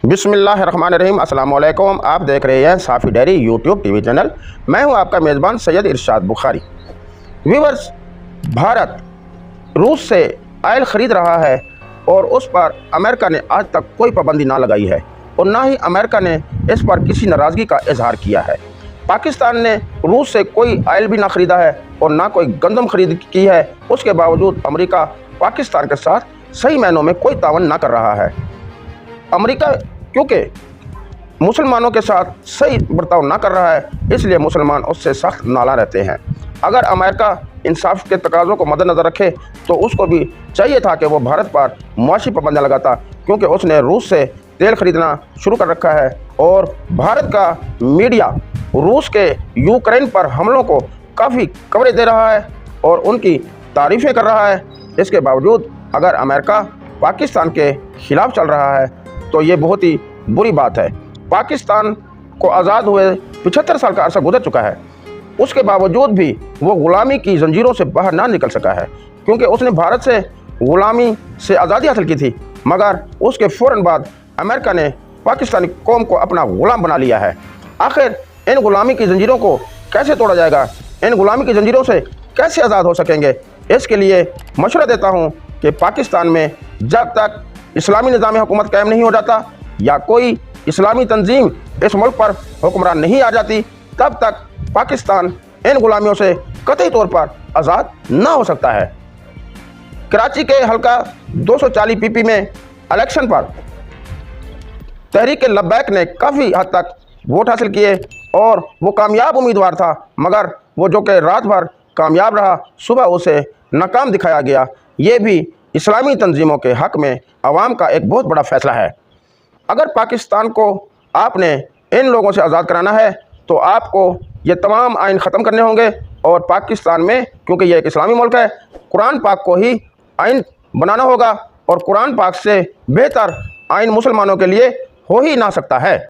बिस्मिल्लाहिर्रहमानिर्रहीम। अस्सलाम वालेकुम। आप देख रहे हैं साफ़ी डायरी यूट्यूब टीवी चैनल। मैं हूं आपका मेज़बान सैयद इरशाद बुखारी। व्यूअर्स, भारत रूस से ऑयल ख़रीद रहा है और उस पर अमेरिका ने आज तक कोई पाबंदी ना लगाई है और ना ही अमेरिका ने इस पर किसी नाराज़गी का इजहार किया है। पाकिस्तान ने रूस से कोई ऑयल भी ना ख़रीदा है और ना कोई गंदम खरीद की है। उसके बावजूद अमेरिका पाकिस्तान के साथ सही मायनों में कोई तावन ना कर रहा है। अमेरिका क्योंकि मुसलमानों के साथ सही बर्ताव ना कर रहा है, इसलिए मुसलमान उससे सख्त नाला रहते हैं। अगर अमेरिका इंसाफ के तकाज़ों को मद्देनज़र रखे तो उसको भी चाहिए था कि वो भारत पर मुआशी पाबंदियाँ लगाता, क्योंकि उसने रूस से तेल ख़रीदना शुरू कर रखा है और भारत का मीडिया रूस के यूक्रेन पर हमलों को काफ़ी कवरेज दे रहा है और उनकी तारीफ़ें कर रहा है। इसके बावजूद अगर अमेरिका पाकिस्तान के ख़िलाफ़ चल रहा है तो ये बहुत ही बुरी बात है। पाकिस्तान को आज़ाद हुए 75 साल का अरसा गुजर चुका है, उसके बावजूद भी वो ग़ुलामी की ज़ंजीरों से बाहर ना निकल सका है, क्योंकि उसने भारत से ग़ुलामी से आज़ादी हासिल की थी, मगर उसके फ़ौरन बाद अमेरिका ने पाकिस्तानी कौम को अपना ग़ुलाम बना लिया है। आखिर इन ग़ुलामी की ज़ंजीरों को कैसे तोड़ा जाएगा, इन ग़ुलामी की ज़ंजीरों से कैसे आज़ाद हो सकेंगे? इसके लिए मशवरा देता हूँ कि पाकिस्तान में जब तक इस्लामी निज़ाम हुकूमत कायम नहीं हो जाता या कोई इस्लामी तंजीम इस मुल्क पर हुक्मरान नहीं आ जाती, तब तक पाकिस्तान इन ग़ुलामियों से कतई तौर पर आज़ाद ना हो सकता है। कराची के हल्का 240 PP में इलेक्शन पर तहरीक लब्बैक ने काफ़ी हद तक वोट हासिल किए और वो कामयाब उम्मीदवार था, मगर वो जो कि रात भर कामयाब रहा, सुबह उसे नाकाम दिखाया गया। ये भी इस्लामी तंजीमों के हक़ में अवाम का एक बहुत बड़ा फ़ैसला है। अगर पाकिस्तान को आपने इन लोगों से आज़ाद कराना है तो आपको ये तमाम आइन ख़त्म करने होंगे और पाकिस्तान में, क्योंकि ये एक इस्लामी मुल्क है, कुरान पाक को ही आइन बनाना होगा और कुरान पाक से बेहतर आइन मुसलमानों के लिए हो ही ना सकता है।